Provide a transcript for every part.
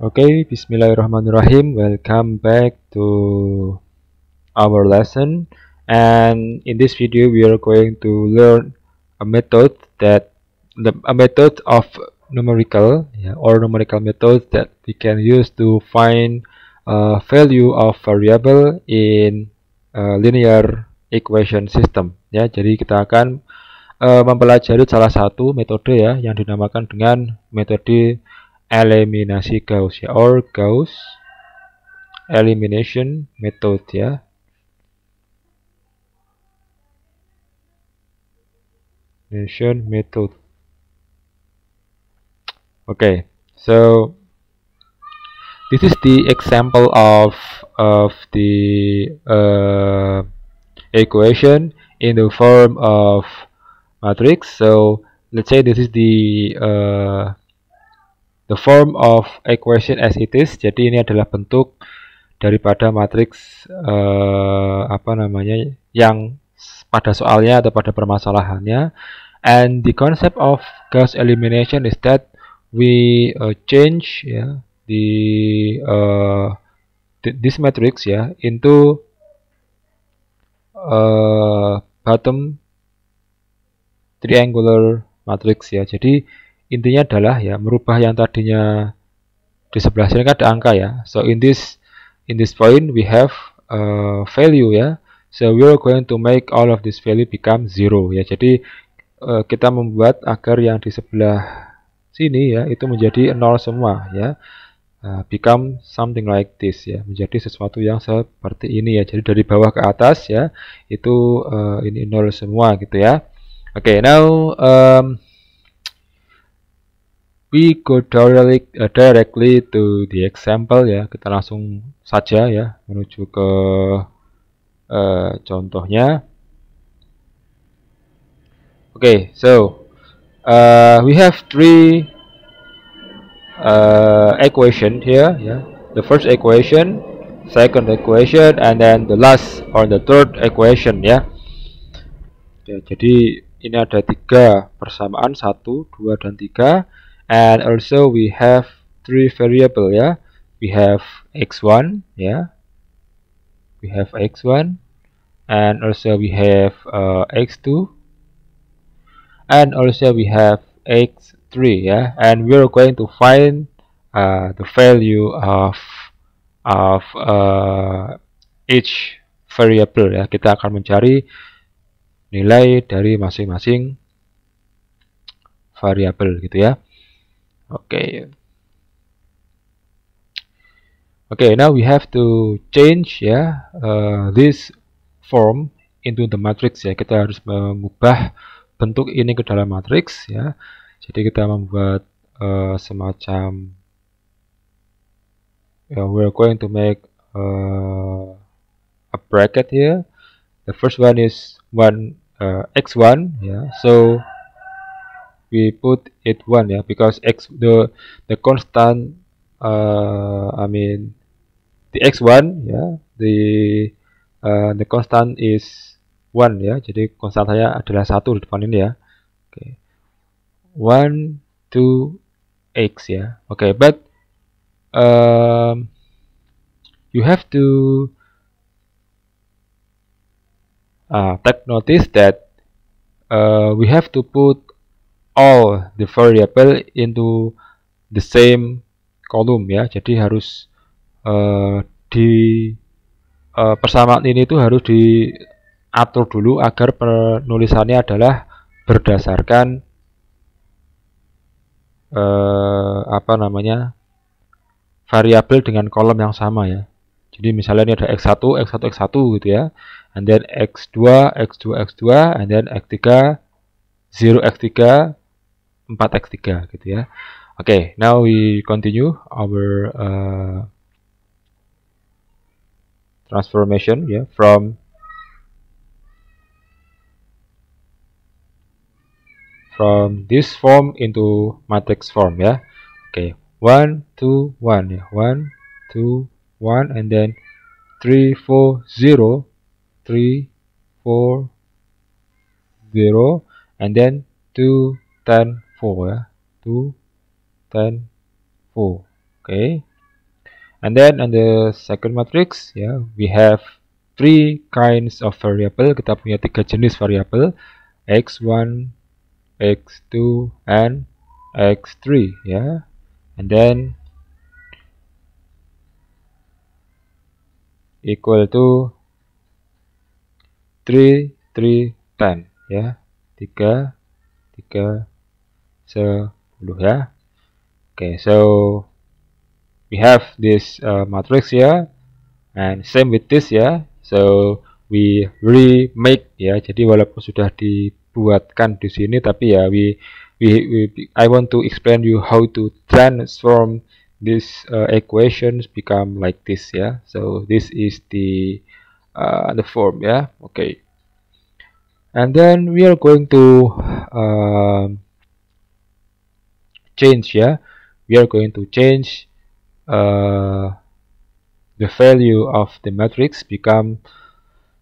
Okay, Bismillahirrahmanirrahim. Welcome back to our lesson. And in this video, we are going to learn a method a method of numerical, or numerical method that we can use to find value of variable in linear equation system. Ya, jadi kita akan mempelajari salah satu metode ya yang dinamakan dengan metode eliminasi Gauss ya, or Gauss elimination method ya. Elimination method. Okay, so this is the example of the equation in the form of matrix. So let's say this is the form of equation as it is. Jadi ini adalah bentuk daripada matriks yang pada soalnya atau pada permasalahannya. And the concept of Gauss elimination is that we change this matrix into bottom triangular matrix ya. Jadi intinya adalah merubah yang tadinya di sebelah sini kan ada angka ya. So in this point we have value ya. So we are going to make all of this value become 0 ya. Jadi kita membuat agar yang di sebelah sini ya itu menjadi 0 semua ya. Become something like this ya, menjadi sesuatu yang seperti ini ya. Jadi dari bawah ke atas ya itu ini 0 semua gitu ya. Okay, now we go directly to the example ya. Kita langsung saja ya menuju ke contohnya. Okay, so we have three equation here the first equation, second equation, and then the last or the third equation ya. Jadi ini ada tiga persamaan, 1, 2, dan 3, and also we have three variable ya. We have x1 ya, we have x1, and also we have x2, and also we have x3 ya, and we're going to find the value of each variable ya. Kita akan mencari nilai dari masing-masing variabel gitu ya. Okay, now we have to change this form into the matrix ya. Kita harus mengubah bentuk ini ke dalam matriks ya. Jadi kita membuat semacam we're going to make a bracket here. The first one is x1 yeah, so we put it 1 yeah, because the constant the x1 yeah, the constant is 1 ya. Jadi konstantanya adalah 1 di depan ini ya. Okay. 1 2 x ya. Okay, but you have to take notice that we have to put all the variable into the same column ya. Jadi harus di persamaan ini tuh harus diatur dulu agar penulisannya adalah berdasarkan variabel dengan kolom yang sama ya. Jadi misalnya ini ada x1, x1, x1 gitu ya, and then x2, x2, x2, and then x3, 0x3, 4x3 gitu ya. Okay, now we continue our transformation ya, from this form into matrix form ya. Okay, 1 2 1 ya, 1 2 1, and then 3 4 0 3 4 0, and then 2 10 4 ya, 2 10 4. Okay, And then on the second matrix, ya, we have three kinds of variable. Kita punya 3 jenis variabel, x1, x2, and x3, ya. And then equal to 3, 3, 10, ya. 3, 3, 10, ya. Okay, so we have this matrix here, and same with this ya. So we remake ya. Jadi walaupun sudah dibuatkan di sini, tapi ya I want to explain you how to transform these equations become like this ya. So this is the form ya. Okay, and then we are going to change ya. We are going to change the value of the matrix become,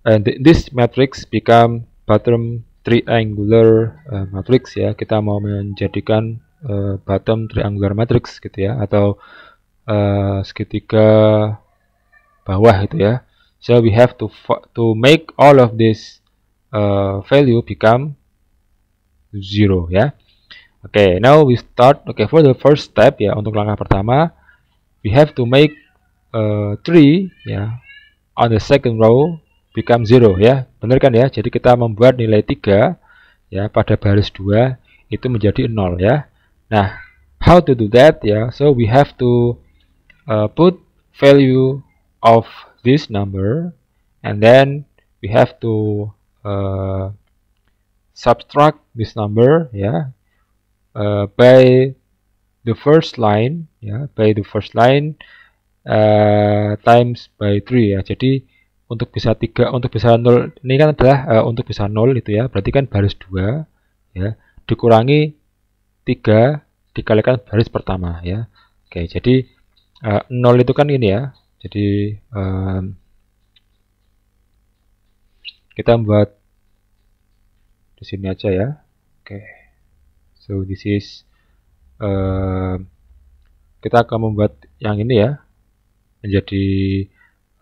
and this matrix become bottom triangular matrix ya. Kita mau menjadikan bottom triangular matrix gitu ya, atau segitiga bawah gitu ya. So we have to make all of this value become 0 ya. Okay, now we start. Okay, for the first step ya, untuk langkah pertama, we have to make 3 ya on the second row become 0 ya. Benar kan ya? Jadi kita membuat nilai 3 ya pada baris 2 itu menjadi 0 ya. Nah, how to do that ya? So we have to put value of this number, and then we have to subtract this number ya by the first line ya, by the first line times by 3 ya. Jadi untuk bisa 3, untuk bisa 0 ini kan adalah untuk bisa 0 itu ya, berarti kan baris 2 ya dikurangi 3 dikalikan baris pertama ya. Oke, jadi 0 itu kan ini ya. Jadi kita buat di sini aja ya. Oke. So this is kita akan membuat yang ini ya menjadi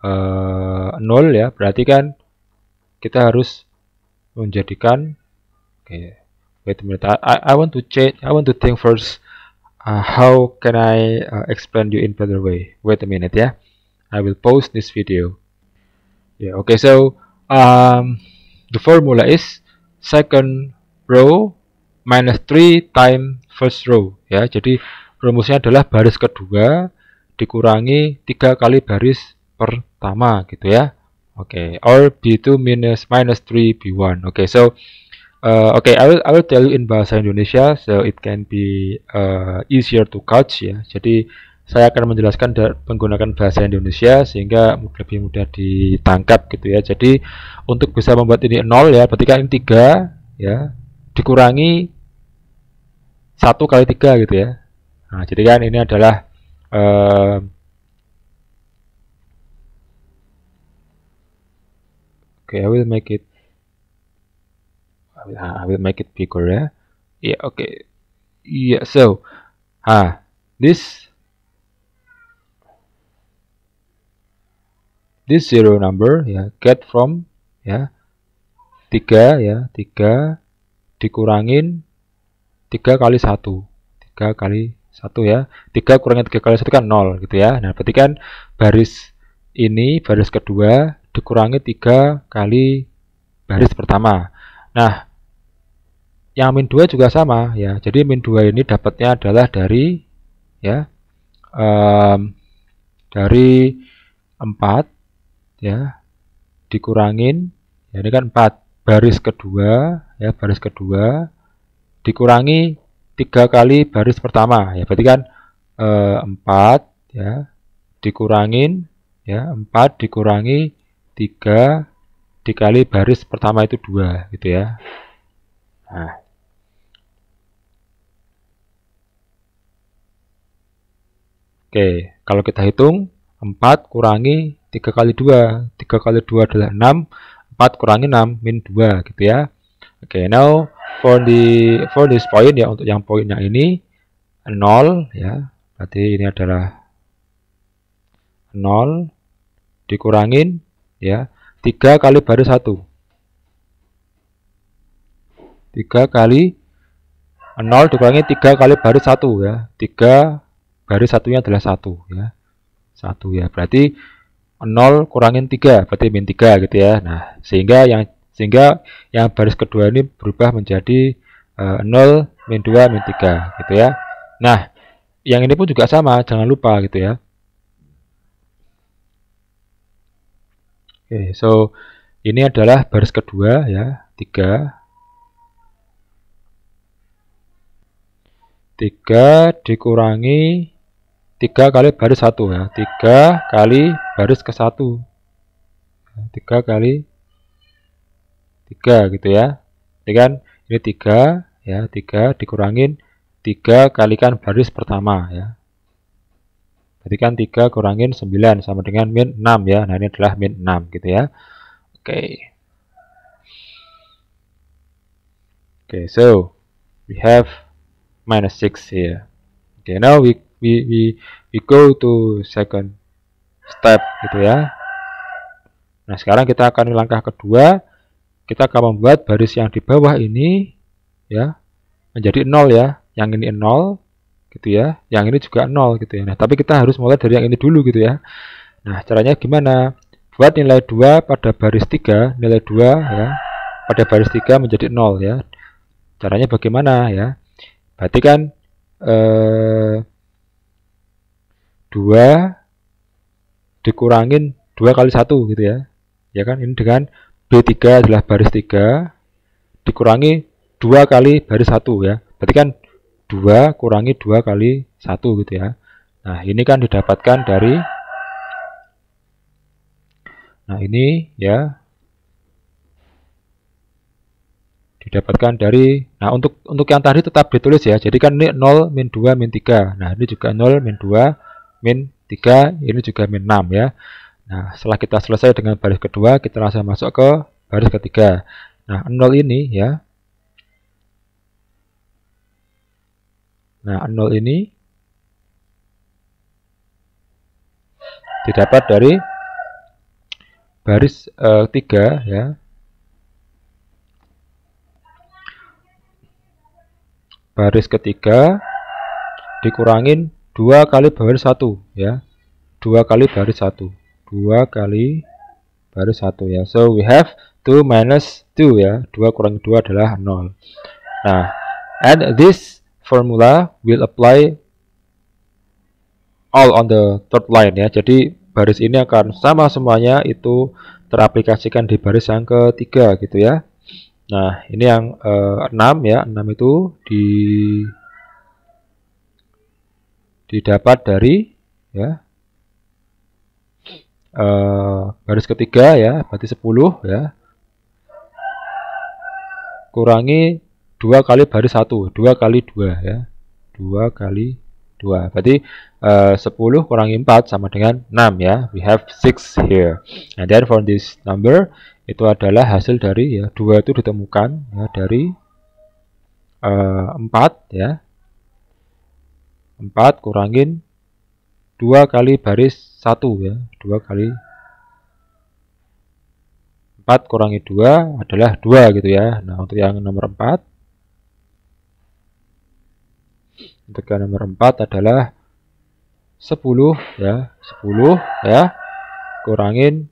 0 ya, berarti kan kita harus menjadikan wait a minute, I want to change, I want to think first how can I explain you in better way. Wait a minute ya, I will pause this video. Yeah, okay, so the formula is second row minus 3 times first row ya. Jadi rumusnya adalah baris kedua dikurangi 3 kali baris pertama gitu ya. Okay, or B2 minus 3 B1. Okay, so okay, I will tell you in bahasa Indonesia so it can be easier to catch ya. Jadi saya akan menjelaskan menggunakan bahasa Indonesia sehingga lebih mudah ditangkap gitu ya. Jadi untuk bisa membuat ini 0 ya, berarti kan ini 3 ya dikurangi 1 kali 3 gitu ya. Nah, jadi kan ini adalah okay, I will make it bigger ya. Yeah, okay. Yeah, so this zero number ya get from ya 3 ya, 3 dikurangin 3 kali 1. 3 kali 1 ya. 3 kurangin 3 kali 1 kan 0 gitu ya. Nah, berarti kan baris ini, baris kedua dikurangi 3 kali baris pertama. Nah, yang min 2 juga sama ya. Jadi min 2 ini dapatnya adalah dari ya dari 4 ya dikurangin ya, ini kan 4 baris kedua ya, baris kedua dikurangi 3 kali baris pertama ya, berarti kan 4 ya dikurangin ya, 4 dikurangi 3 dikali baris pertama itu 2 gitu ya. Nah, oke, kalau kita hitung 4 kurangi 3 kali 2, 3 kali 2 adalah 6, 4 kurangi 6 min 2 gitu ya. Oke, now for this point ya, untuk yang poinnya ini 0 ya, berarti ini adalah 0 dikurangin ya 3 kali baris 1. 3 kali 0 dikurangi 3 kali baris 1 ya. 3 baris satunya adalah 1 ya. 1 ya. Berarti 0 kurangin 3 berarti min 3 gitu ya. Nah, sehingga yang baris kedua ini berubah menjadi 0 min 2 min 3 gitu ya. Nah, yang ini pun juga sama, jangan lupa gitu ya. Oke, so ini adalah baris kedua ya, 3 dikurangi 3 kali baris 1 ya. 3 kali baris ke 1. 3 kali 3 gitu ya. Jadi kan ini 3 ya, 3 dikurangin 3 kalikan baris pertama ya. Berarti kan 3 kurangin 9 sama dengan min 6 ya. Nah, ini adalah min 6 gitu ya. Oke. Okay, so we have minus 6 here. Okay, now we go to second step gitu ya. Nah, sekarang kita akan langkah kedua. Kita akan membuat baris yang di bawah ini ya menjadi 0 ya. Yang ini 0 gitu ya, yang ini juga 0 gitu ya. Nah, tapi kita harus mulai dari yang ini dulu gitu ya. Nah, caranya gimana? Buat nilai 2 pada baris 3, nilai 2 ya pada baris 3 menjadi 0 ya. Caranya bagaimana ya? Berarti kan 2 dikurangin 2 kali 1 gitu ya. Ya kan, ini dengan B3 adalah baris 3 dikurangi 2 kali baris 1 ya. Berarti kan 2 kurangi 2 kali 1 gitu ya. Nah, ini kan didapatkan dari, nah ini ya didapatkan dari, nah untuk yang tadi tetap ditulis ya. Jadi kan ini 0 min 2 min 3. Nah, ini juga 0 min 2 min 3, ini juga min 6 ya. Nah, setelah kita selesai dengan baris kedua, kita langsung masuk ke baris ketiga. Nah, 0 ini ya. Nah, 0 ini didapat dari baris 3 ya. Baris ketiga dikurangin 2 kali baris 1 ya. 2 kali baris 1. 2 kali baris 1 ya. So we have 2 minus 2 ya. 2 kurangi 2 adalah 0. Nah, and this formula will apply all on the third line ya. Jadi baris ini akan sama semuanya, itu teraplikasikan di baris yang ketiga gitu ya. Nah, ini yang 6 ya. 6 itu didapat dari ya baris ketiga ya, berarti 10 ya. Kurangi 2 kali baris 1, 2 kali 2 ya. 2 kali 2. Berarti 10 kurangi 4 sama dengan 6 ya. We have 6 here. And then for this number itu adalah hasil dari ya 2 itu ditemukan ya dari 4 ya. 4 kurangin 2 kali baris 1 ya. 2 kali 4 kurangi 2 adalah 2 gitu ya. Nah, untuk yang nomor 4, untuk yang nomor 4 adalah 10 ya. 10 ya kurangin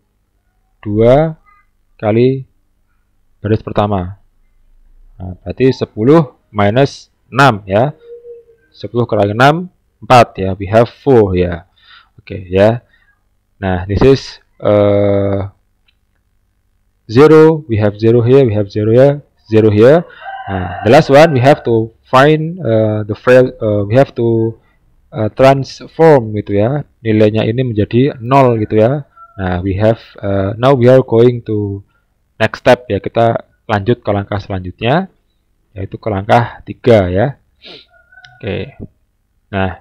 2 kali baris pertama. Nah, berarti 10 minus 6 ya. 10 kurangi 6 4 ya. We have 4 ya. Oke ya. Nah, this is 0, we have 0 here, we have 0 here, 0 here. The last one we have to find we have to transform gitu ya, nilainya ini menjadi 0 gitu ya. Nah, we have now we are going to next step ya, kita lanjut ke langkah selanjutnya, yaitu ke langkah 3 ya. Oke. Nah,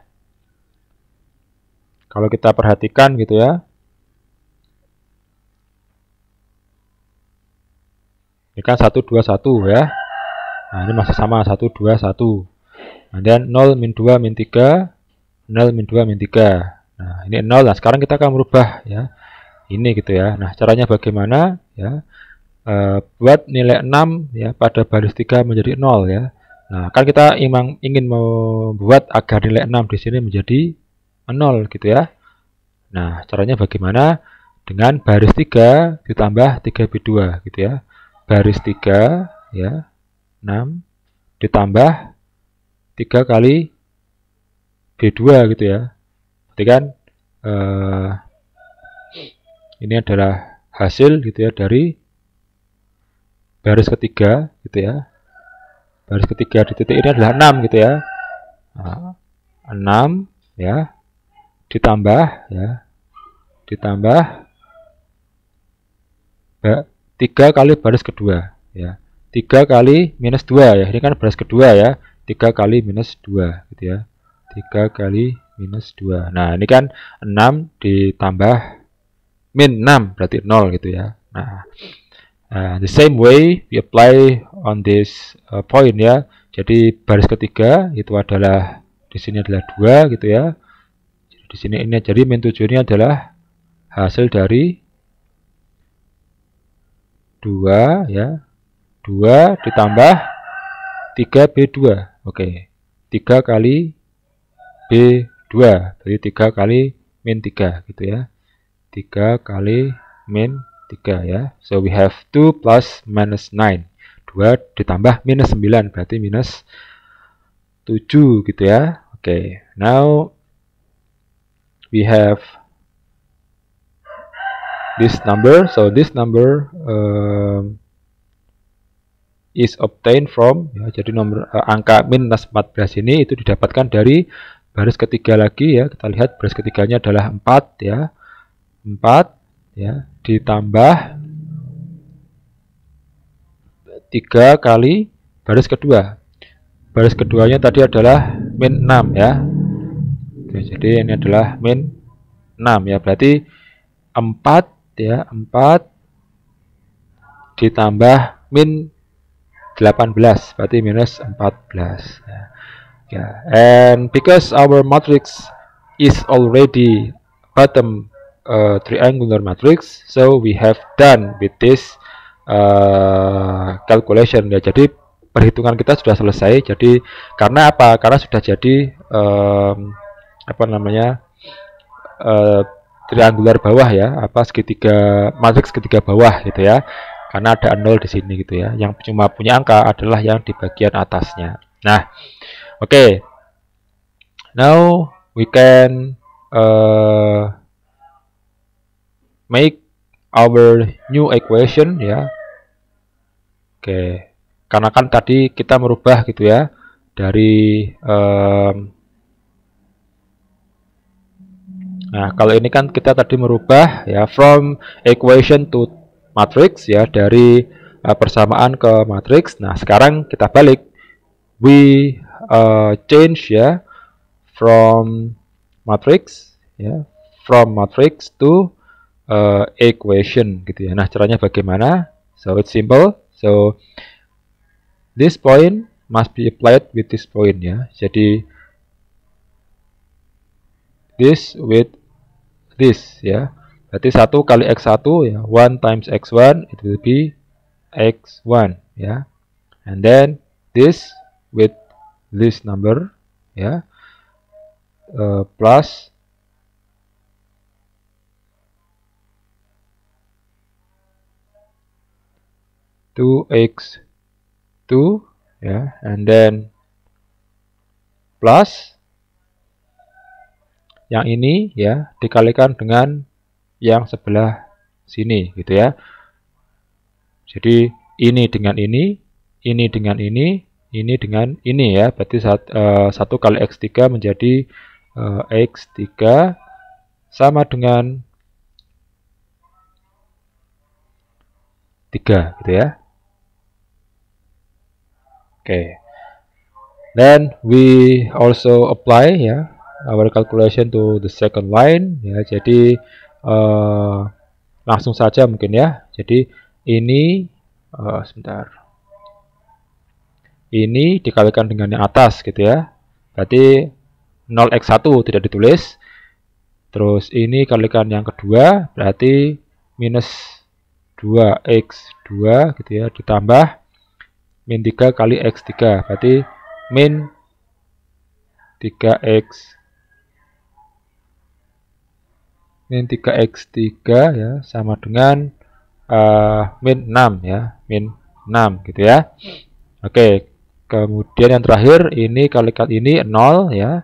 kalau kita perhatikan gitu ya, ini kan 1, 2, 1 ya. Nah, ini masih sama 1, 2, 1. Kemudian 0, min 2, min 3, 0, min 2, min 3. Nah, ini 0. Nah, sekarang kita akan merubah ya. Ini gitu ya. Nah, caranya bagaimana ya? Buat nilai 6 ya pada baris 3 menjadi 0 ya. Nah, kan kita ingin membuat agar nilai 6 di sini menjadi 0 gitu ya. Nah, caranya bagaimana? Dengan baris 3 ditambah 3B2 gitu ya. Baris 3 ya, 6 ditambah 3 kali B2 gitu ya. Berarti kan ini adalah hasil gitu ya dari baris ketiga gitu ya. Baris ketiga di titik ini adalah 6 gitu ya. Nah, 6 ya ditambah 3 kali baris kedua ya. 3 kali minus 2 ya. Ini kan baris kedua ya. 3 kali minus 2 gitu ya. 3 kali minus 2. Nah, ini kan 6 ditambah min 6 berarti 0 gitu ya. Nah, the same way we apply on this point ya. Jadi baris ketiga itu adalah di sini adalah 2 gitu ya. Di sini ini jadi min 7 ini adalah hasil dari 2 ya. 2 ditambah 3B2. Oke. 3 kali B2 berarti 3 kali min 3 gitu ya. 3 kali min 3 ya. So we have 2 plus minus 9. 2 ditambah minus 9 berarti minus 7 gitu ya. Oke. Now we have this number. So this number is obtained from ya, jadi nomor angka minus 14 ini itu didapatkan dari baris ketiga lagi ya. Kita lihat baris ketiganya adalah 4 ya. 4 ya ditambah 3 kali baris kedua. Baris keduanya tadi adalah min 6 ya. Oke, jadi ini adalah min 6 ya. Berarti 4 ya, 4 ditambah min 18 berarti minus 14 ya. And because our matrix is already bottom triangular matrix, so we have done with this calculation ya. Jadi perhitungan kita sudah selesai. Jadi karena apa? Karena sudah jadi apa namanya triangular bawah ya, apa segitiga matriks segitiga bawah gitu ya. Karena ada 0 di sini gitu ya. Yang cuma punya angka adalah yang di bagian atasnya. Nah, oke. Now we can make our new equation ya. Oke. Karena kan tadi kita merubah gitu ya dari nah, kalau ini kan kita tadi merubah ya from equation to matrix ya, dari persamaan ke matriks. Nah, sekarang kita balik, we change ya from matrix ya, from matrix to equation gitu ya. Nah, caranya bagaimana? So it's simple. So this point must be applied with this point ya. Jadi this with this ya. Berarti 1 kali x1 ya, 1 times x1 it will be x1 ya. And then this with this number ya, plus two x2 ya, and then plus yang ini ya dikalikan dengan yang sebelah sini gitu ya. Jadi ini dengan ini dengan ini dengan ini ya. Berarti 1 kali x3 menjadi x3 sama dengan 3 gitu ya. Oke. Then we also apply ya our calculation to the second line ya. Jadi langsung saja mungkin ya. Jadi ini sebentar. Ini dikalikan dengan yang atas gitu ya. Berarti 0x1 tidak ditulis. Terus ini kalikan yang kedua, berarti minus 2x2 gitu ya, ditambah min 3 kali x3, berarti min 3x3 ya, sama dengan min 6 ya, min 6 gitu ya. Oke, kemudian yang terakhir ini kalikan ini 0 ya,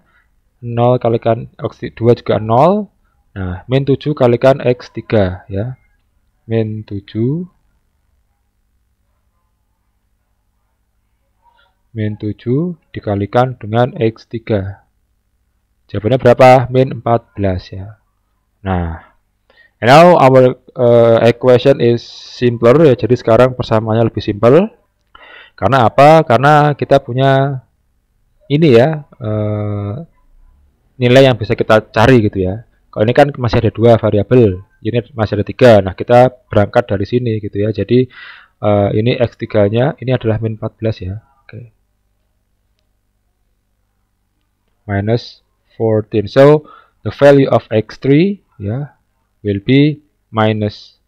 0 kalikan x2 juga 0. Nah, min 7 kalikan x3 ya, min 7 dikalikan dengan x3. Jawabannya berapa? Min 14 ya. Nah, now our equation is simpler ya. Jadi sekarang persamaannya lebih simpel. Karena apa? Karena kita punya ini ya, nilai yang bisa kita cari gitu ya. Kalau ini kan masih ada 2 variabel, ini masih ada 3. Nah, kita berangkat dari sini gitu ya. Jadi ini x3-nya ini adalah min 14 ya. Oke. Minus 14. So the value of x3 ya will be minus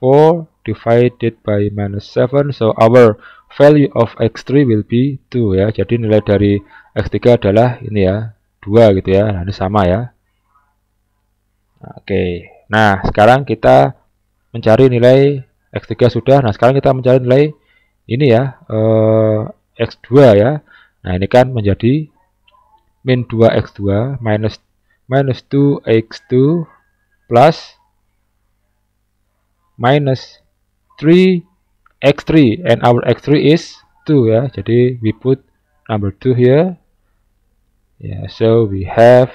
4 divided by minus 7. So our value of x3 will be 2 ya. Jadi nilai dari x3 adalah ini ya, 2 gitu ya. Nah, ini sama ya. Oke. Nah, sekarang kita mencari nilai x3 sudah. Nah, sekarang kita mencari nilai ini ya, x2 ya. Nah, ini kan menjadi min 2x2 minus 2x2 plus minus 3x3, and our x3 is 2 ya. Jadi we put number 2 here. Yeah, so we have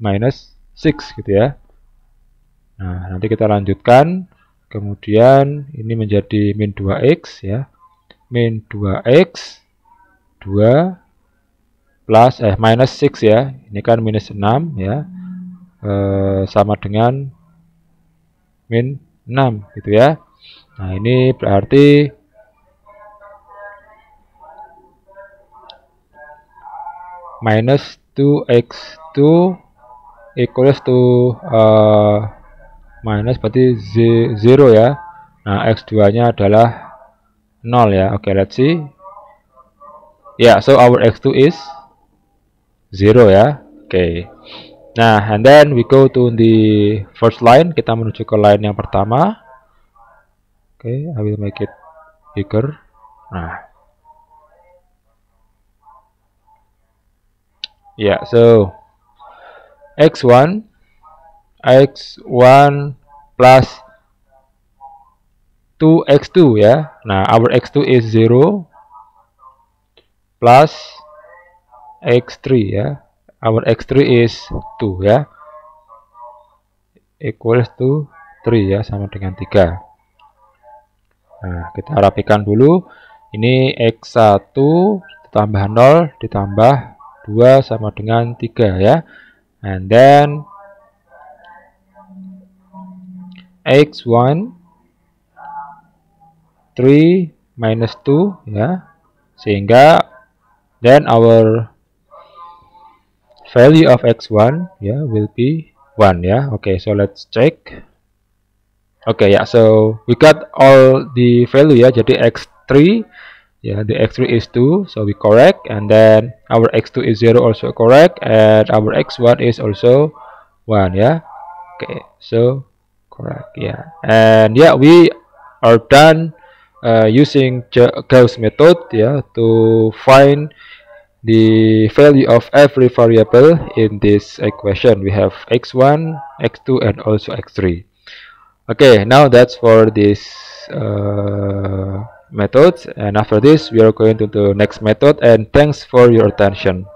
minus 6 gitu ya. Nah, nanti kita lanjutkan. Kemudian ini menjadi min 2x ya. Min 2x 2 plus minus 6 ya. Ini kan minus 6 ya. Sama dengan min 6 gitu ya. Nah, ini berarti minus 2x2 equals to minus berarti 0 ya. Nah, x2-nya adalah 0 ya. Oke, let's see. Yeah, so our x2 is 0 ya. Oke. Nah, and then we go to the first line. Kita menuju ke line yang pertama. Oke, I will make it bigger. Nah. Yeah, so x1 plus 2x2 ya. Nah, our x2 is 0 plus x3 ya. Our x3 is 2 ya. Equals to 3 ya, sama dengan 3. Nah, kita rapikan dulu. Ini x1 ditambah 0 ditambah 2 sama dengan 3 ya. And then x1 3 minus 2 ya. Sehingga then our value of x1 ya will be 1 ya. Okay, so let's check. Okay, yeah, so we got all the value ya. Jadi x3 yeah, the x3 is 2, so we correct, and then our x2 is 0 also correct, and our x1 is also 1 yeah. Okay, so correct yeah. And yeah, we are done using Gauss method yeah, to find the value of every variable in this equation. We have x1, x2, and also x3. Okay, now that's for this methods, and after this we are going to the next method, and thanks for your attention.